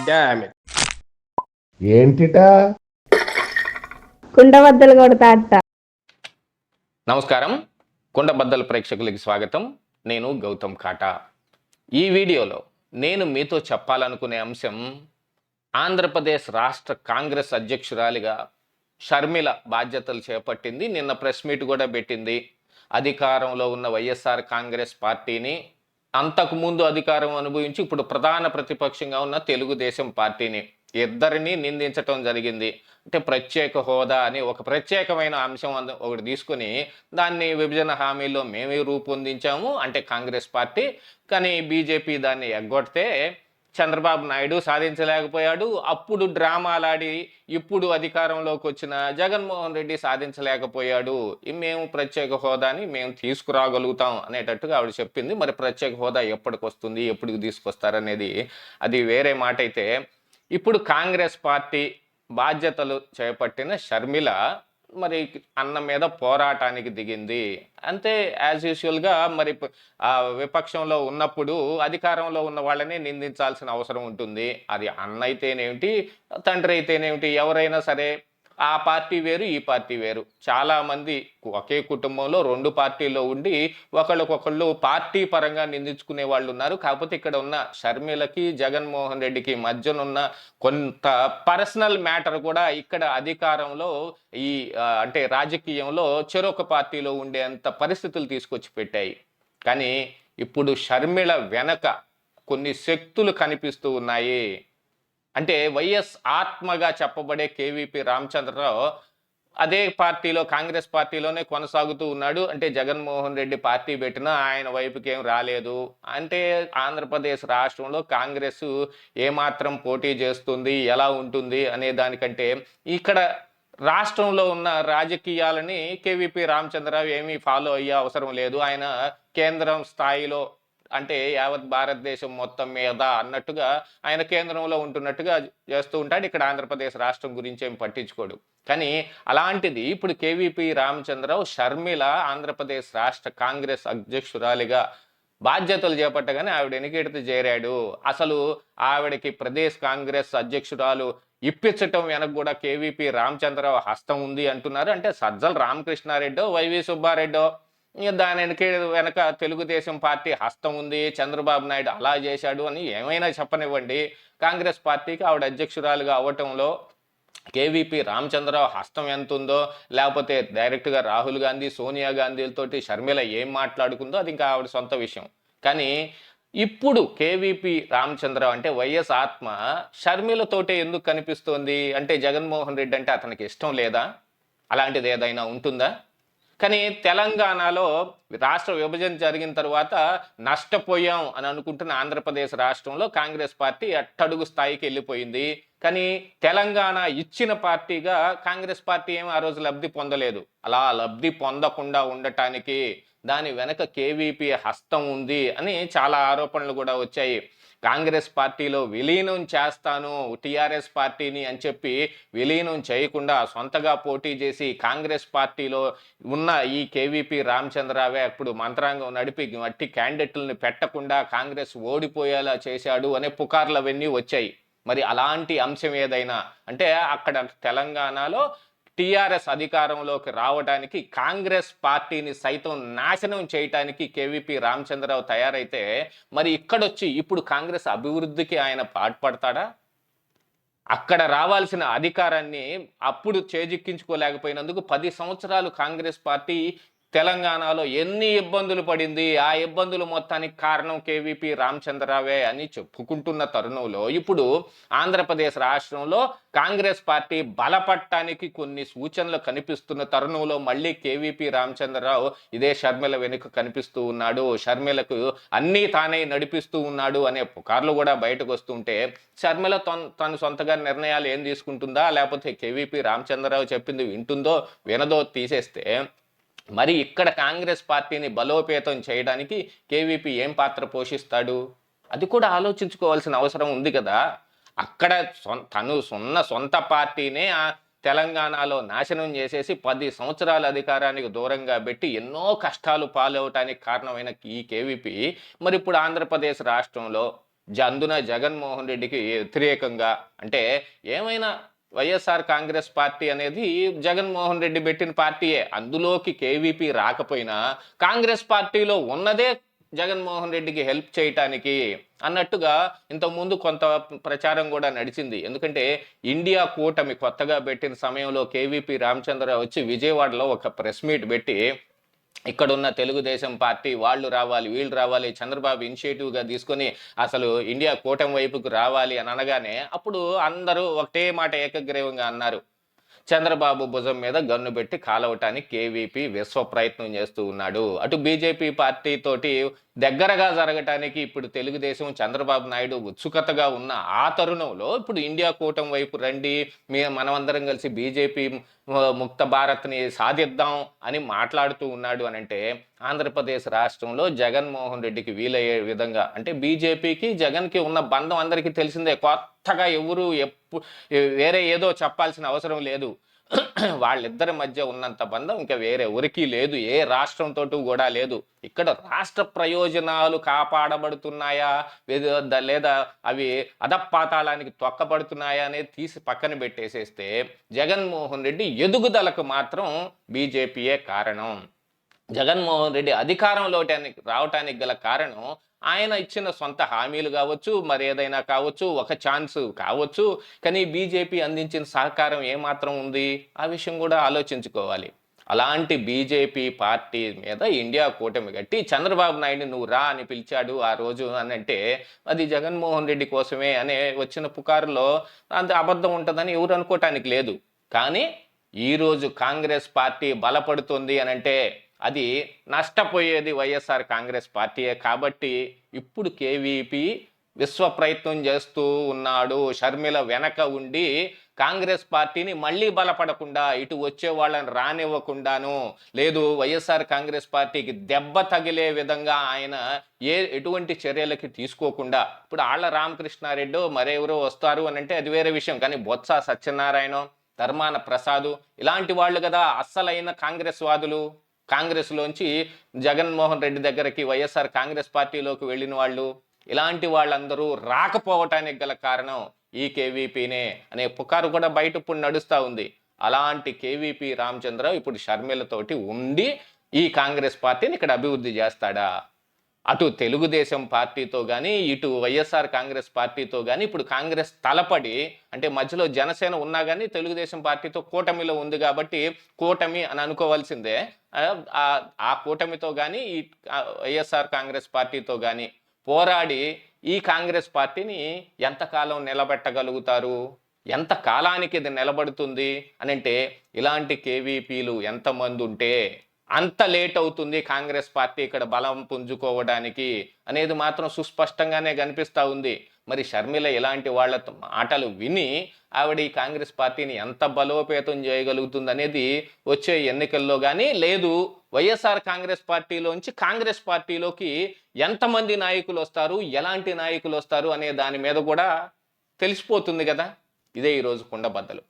Damn it. ఏంటిటా కుండబద్దలు కొడతా అత్త. నమస్కారం, కుండబద్దల ప్రేక్షకులకి స్వాగతం. నేను గౌతమ్ కాటా. ఈ వీడియోలో నేను మీతో చెప్పాలనుకునే అంశం, ఆంధ్రప్రదేశ్ రాష్ట్ర కాంగ్రెస్ అధ్యక్షురాలిగా షర్మిల బాధ్యతలు చేపట్టింది. నిన్న ప్రెస్ మీట్ కూడా పెట్టింది. అధికారంలో ఉన్న వైఎస్ఆర్ కాంగ్రెస్ పార్టీని, అంతకుముందు అధికారం అనుభవించి ఇప్పుడు ప్రధాన ప్రతిపక్షంగా ఉన్న తెలుగుదేశం పార్టీని, ఇద్దరిని నిందించటం జరిగింది. అంటే ప్రత్యేక హోదా అని ఒక ప్రత్యేకమైన అంశం ఒకటి తీసుకొని దాన్ని విభజన హామీలో మేమే రూపొందించాము అంటే కాంగ్రెస్ పార్టీ, కానీ బీజేపీ దాన్ని ఎగ్గొడితే చంద్రబాబు నాయుడు సాధించలేకపోయాడు. అప్పుడు డ్రామాలాడి ఇప్పుడు అధికారంలోకి వచ్చిన జగన్మోహన్ రెడ్డి సాధించలేకపోయాడు. మేము ప్రత్యేక హోదాని మేము తీసుకురాగలుగుతాం అనేటట్టుగా ఆవిడ చెప్పింది. మరి ప్రత్యేక హోదా ఎప్పటికి వస్తుంది, ఎప్పటికి తీసుకొస్తారనేది అది వేరే మాట అయితే, ఇప్పుడు కాంగ్రెస్ పార్టీ బాధ్యతలు చేపట్టిన షర్మిల మరి అన్న మీద పోరాటానికి దిగింది. అంతే, యాజ్ యూజువల్గా మరి విపక్షంలో ఉన్నప్పుడు అధికారంలో ఉన్న వాళ్ళనే నిందించాల్సిన అవసరం ఉంటుంది. అది అన్న అయితేనేమిటి, తండ్రి అయితేనేమిటి, ఎవరైనా సరే ఆ పార్టీ వేరు, ఈ పార్టీ వేరు. చాలామంది ఒకే కుటుంబంలో రెండు పార్టీల్లో ఉండి ఒకళ్ళకొకళ్ళు పార్టీ పరంగా నిందించుకునే వాళ్ళు ఉన్నారు. కాకపోతే ఇక్కడ ఉన్న షర్మిలకి జగన్మోహన్ రెడ్డికి మధ్యనున్న కొంత పర్సనల్ మ్యాటర్ కూడా ఇక్కడ అధికారంలో ఈ అంటే రాజకీయంలో చెరొక పార్టీలో ఉండేంత పరిస్థితులు తీసుకొచ్చి పెట్టాయి. కానీ ఇప్పుడు షర్మిల వెనక కొన్ని శక్తులు కనిపిస్తూ ఉన్నాయి. అంటే వైఎస్ ఆత్మగా చెప్పబడే కేవీపీ రామచంద్రరావు అదే పార్టీలో, కాంగ్రెస్ పార్టీలోనే కొనసాగుతూ ఉన్నాడు. అంటే జగన్మోహన్ రెడ్డి పార్టీ పెట్టినా ఆయన వైపుకి ఏం రాలేదు. అంటే ఆంధ్రప్రదేశ్ రాష్ట్రంలో కాంగ్రెస్ ఏమాత్రం పోటీ చేస్తుంది, ఎలా ఉంటుంది అనే దానికంటే ఇక్కడ రాష్ట్రంలో ఉన్న రాజకీయాలని కేవీపీ రామచంద్రరావు ఏమీ ఫాలో అయ్యే అవసరం లేదు. ఆయన కేంద్రం స్థాయిలో అంటే యావత్ భారతదేశం మొత్తం మీద అన్నట్టుగా ఆయన కేంద్రంలో ఉంటున్నట్టుగా చేస్తూ ఉంటాడు. ఇక్కడ ఆంధ్రప్రదేశ్ రాష్ట్రం గురించి ఏం పట్టించుకోడు. కానీ అలాంటిది ఇప్పుడు కేవీపీ రామచంద్రరావు షర్మిల ఆంధ్రప్రదేశ్ రాష్ట్ర కాంగ్రెస్ అధ్యక్షురాలిగా బాధ్యతలు చేపట్టగానే ఆవిడ ఎన్నికేటితో చేరాడు. అసలు ఆవిడకి ప్రదేశ్ కాంగ్రెస్ అధ్యక్షురాలు ఇప్పించటం వెనక కూడా కేవీపీ రామచంద్రరావు హస్తం ఉంది అంటున్నారు. అంటే సజ్జల రామకృష్ణారెడ్డో, వైవి సుబ్బారెడ్డో, దాని వెనక తెలుగుదేశం పార్టీ హస్తం ఉంది, చంద్రబాబు నాయుడు అలా చేశాడు అని ఏమైనా చెప్పనివ్వండి, కాంగ్రెస్ పార్టీకి ఆవిడ అధ్యక్షురాలుగా అవ్వటంలో కేవీపీ రామచంద్రరావు హస్తం ఎంత ఉందో, లేకపోతే డైరెక్ట్గా రాహుల్ గాంధీ, సోనియా గాంధీలతోటి షర్మిల ఏం మాట్లాడుకుందో అది ఇంకా ఆవిడ సొంత విషయం. కానీ ఇప్పుడు కేవీపీ రామచంద్రరావు అంటే వైఎస్ ఆత్మ షర్మిలతోటే ఎందుకు కనిపిస్తోంది అంటే జగన్మోహన్ రెడ్డి అంటే అతనికి ఇష్టం లేదా, అలాంటిది ఏదైనా ఉంటుందా? కానీ తెలంగాణలో రాష్ట్ర విభజన జరిగిన తర్వాత నష్టపోయాం అని అనుకుంటున్న ఆంధ్రప్రదేశ్ రాష్ట్రంలో కాంగ్రెస్ పార్టీ అట్టడుగు స్థాయికి వెళ్ళిపోయింది. కానీ తెలంగాణ ఇచ్చిన పార్టీగా కాంగ్రెస్ పార్టీ ఏమి ఆ రోజు లబ్ధి పొందలేదు. అలా లబ్ధి పొందకుండా ఉండటానికి దాని వెనక కేవీపీ హస్తం ఉంది అని చాలా ఆరోపణలు కూడా వచ్చాయి. కాంగ్రెస్ పార్టీలో విలీనం చేస్తాను టీఆర్ఎస్ పార్టీని అని చెప్పి విలీనం చేయకుండా సొంతగా పోటీ చేసి కాంగ్రెస్ పార్టీలో ఉన్న ఈ కేవీపీ రామచంద్రరావే అప్పుడు మంత్రాంగం నడిపి మట్టి క్యాండిడేట్లను పెట్టకుండా కాంగ్రెస్ ఓడిపోయేలా చేశాడు అనే పుకార్లు అవన్నీ వచ్చాయి. మరి అలాంటి అంశం ఏదైనా అంటే అక్కడ తెలంగాణలో టీఆర్ఎస్ అధికారంలోకి రావడానికి కాంగ్రెస్ పార్టీని సైతం నాశనం చేయటానికి కేవీపీ రామచంద్రరావు తయారైతే మరి ఇక్కడొచ్చి ఇప్పుడు కాంగ్రెస్ అభివృద్ధికి ఆయన పాటుపడతాడా? అక్కడ రావాల్సిన అధికారాన్ని అప్పుడు చేజిక్కించుకోలేకపోయినందుకు 10 సంవత్సరాలు కాంగ్రెస్ పార్టీ తెలంగాణలో ఎన్ని ఇబ్బందులు పడింది, ఆ ఇబ్బందులు మొత్తానికి కారణం కేవీపీ రామచంద్రరావే అని చెప్పుకుంటున్న తరుణంలో ఇప్పుడు ఆంధ్రప్రదేశ్ రాష్ట్రంలో కాంగ్రెస్ పార్టీ బలపడటానికి కొన్ని సూచనలు కనిపిస్తున్న తరుణంలో మళ్ళీ కేవీపీ రామచంద్రరావు ఇదే షర్మిల వెనుక కనిపిస్తూ ఉన్నాడు, షర్మిలకు అన్నీ తానే నడిపిస్తూ ఉన్నాడు అనే పుకార్లు కూడా బయటకు వస్తుంటే షర్మిల తను సొంతగా నిర్ణయాలు ఏం తీసుకుంటుందా, లేకపోతే కేవీపీ రామచంద్రరావు చెప్పింది వింటుందో వినదో తీసేస్తే మరి ఇక్కడ కాంగ్రెస్ పార్టీని బలోపేతం చేయడానికి కేవీపీ ఏం పాత్ర పోషిస్తాడు అది కూడా ఆలోచించుకోవాల్సిన అవసరం ఉంది కదా. అక్కడ తను సొంత పార్టీనే తెలంగాణలో నాశనం చేసేసి 10 సంవత్సరాల అధికారానికి దూరంగా పెట్టి ఎన్నో కష్టాలు పాలవటానికి కారణమైన ఈ కేవీపీ మరి ఇప్పుడు ఆంధ్రప్రదేశ్ రాష్ట్రంలో అందున జగన్మోహన్ రెడ్డికి వ్యతిరేకంగా అంటే ఏమైనా వైఎస్ఆర్ కాంగ్రెస్ పార్టీ అనేది జగన్మోహన్ రెడ్డి పెట్టిన పార్టీయే. అందులోకి కేవీపీ రాకపోయినా కాంగ్రెస్ పార్టీలో ఉన్నదే జగన్మోహన్ రెడ్డికి హెల్ప్ చేయటానికి అన్నట్టుగా ఇంతకుముందు కొంత ప్రచారం కూడా నడిచింది. ఎందుకంటే ఇండియా కూటమి కొత్తగా పెట్టిన సమయంలో కేవీపీ రామచంద్రరావు వచ్చి విజయవాడలో ఒక ప్రెస్ మీట్ పెట్టి ఇక్కడున్న తెలుగుదేశం పార్టీ వాళ్ళు రావాలి, వీళ్ళు రావాలి, చంద్రబాబు ఇనిషియేటివ్గా తీసుకొని అసలు ఇండియా కూటమి వైపుకు రావాలి అని అనగానే అప్పుడు అందరూ ఒకటే మాట ఏకగ్రీవంగా అన్నారు, చంద్రబాబు భుజం మీద గన్ను పెట్టి కాలవటానికి కేవీపీ విశ్వ ప్రయత్నం చేస్తూ ఉన్నాడు. అటు బీజేపీ పార్టీతోటి దగ్గరగా జరగటానికి ఇప్పుడు తెలుగుదేశం చంద్రబాబు నాయుడు ఉత్సుకతగా ఉన్న ఆ తరుణంలో ఇప్పుడు ఇండియా కూటమి వైపు రండి, మనమందరం కలిసి బీజేపీ ముక్త భారత్ని సాధిద్దాం అని మాట్లాడుతూ ఉన్నాడు అని అంటే ఆంధ్రప్రదేశ్ రాష్ట్రంలో జగన్మోహన్ రెడ్డికి వీలయ్యే విధంగా అంటే బీజేపీకి జగన్కి ఉన్న బంధం అందరికీ తెలిసిందే. కొత్తగా ఎవరు వేరే ఏదో చెప్పాల్సిన అవసరం లేదు. వాళ్ళిద్దరి మధ్య ఉన్నంత బంధం ఇంకా వేరే ఎవరికి లేదు, ఏ రాష్ట్రంతో కూడా లేదు. ఇక్కడ రాష్ట్ర ప్రయోజనాలు కాపాడబడుతున్నాయా లేదా అవి అధపాతాళానికి తొక్కబడుతున్నాయా అనేది తీసి పక్కన పెట్టేసేస్తే జగన్మోహన్ రెడ్డి ఎదుగుదలకు మాత్రం బీజేపీయే కారణం. జగన్మోహన్ రెడ్డి అధికారంలో రావటానికి గల కారణం ఆయన ఇచ్చిన సొంత హామీలు కావచ్చు, మరి ఏదైనా కావచ్చు, ఒక ఛాన్స్ కావచ్చు. కానీ బీజేపీ అందించిన సహకారం ఏమాత్రం ఉంది ఆ విషయం కూడా ఆలోచించుకోవాలి. అలాంటి బీజేపీ పార్టీ మీద ఇండియా కూటమి కట్టి చంద్రబాబు నాయుడు నువ్వు రా అని పిలిచాడు ఆ రోజు అని అంటే అది జగన్మోహన్ రెడ్డి కోసమే అనే వచ్చిన పుకారులో అంత అబద్ధం ఉంటుందని ఎవరు అనుకోవటానికి లేదు. కానీ ఈరోజు కాంగ్రెస్ పార్టీ బలపడుతుంది అని అంటే అది నష్టపోయేది వైఎస్ఆర్ కాంగ్రెస్ పార్టీయే. కాబట్టి ఇప్పుడు కేవీపీ విశ్వ ప్రయత్నం చేస్తూ ఉన్నాడు. షర్మిల వెనక ఉండి కాంగ్రెస్ పార్టీని మళ్ళీ బలపడకుండా ఇటు వచ్చే వాళ్ళని రానివ్వకుండాను, లేదు వైఎస్ఆర్ కాంగ్రెస్ పార్టీకి దెబ్బ తగిలే విధంగా ఆయన ఎటువంటి చర్యలకి తీసుకోకుండా ఇప్పుడు ఆళ్ల రామకృష్ణారెడ్డి మరెవరో వస్తారు అని అంటే అది వేరే విషయం. కానీ బొత్స సత్యనారాయణ, ధర్మాన ప్రసాద్ ఇలాంటి వాళ్ళు కదా అస్సలైన కాంగ్రెస్ వాదులు. కాంగ్రెస్లోంచి జగన్మోహన్ రెడ్డి దగ్గరికి వైఎస్ఆర్ కాంగ్రెస్ పార్టీలోకి వెళ్ళిన వాళ్ళు. ఇలాంటి వాళ్ళందరూ రాకపోవటానికి గల కారణం ఈ కేవీపీనే అనే పుకారు కూడా బయట ఇప్పుడు నడుస్తూ ఉంది. అలాంటి కేవీపీ రామచంద్రరావు ఇప్పుడు షర్మిలతోటి ఉండి ఈ కాంగ్రెస్ పార్టీని ఇక్కడ అభివృద్ధి చేస్తాడా? అటు తెలుగుదేశం పార్టీతో కానీ ఇటు వైఎస్ఆర్ కాంగ్రెస్ పార్టీతో కానీ ఇప్పుడు కాంగ్రెస్ తలపడి అంటే మధ్యలో జనసేన ఉన్నా కానీ తెలుగుదేశం పార్టీతో కూటమిలో ఉంది కాబట్టి కూటమి అని అనుకోవాల్సిందే. ఆ కూటమితో కానీ ఈ వైఎస్ఆర్ కాంగ్రెస్ పార్టీతో కానీ పోరాడి ఈ కాంగ్రెస్ పార్టీని ఎంతకాలం నిలబెట్టగలుగుతారు, ఎంత కాలానికి ఇది నిలబడుతుంది అని అంటే ఇలాంటి కేవీపీలు ఎంతమంది ఉంటే అంత లేట్ అవుతుంది కాంగ్రెస్ పార్టీ ఇక్కడ బలం పుంజుకోవడానికి అనేది మాత్రం సుస్పష్టంగానే కనిపిస్తూ ఉంది. మరి షర్మిల ఇలాంటి వాళ్ళ మాటలు విని ఆవిడ ఈ కాంగ్రెస్ పార్టీని ఎంత బలోపేతం చేయగలుగుతుంది అనేది వచ్చే ఎన్నికల్లో కానీ లేదు వైఎస్ఆర్ కాంగ్రెస్ పార్టీలోంచి కాంగ్రెస్ పార్టీలోకి ఎంతమంది నాయకులు వస్తారు, ఎలాంటి నాయకులు వస్తారు అనే దాని మీద కూడా తెలిసిపోతుంది కదా. ఇదే ఈరోజు కుండబద్దలు.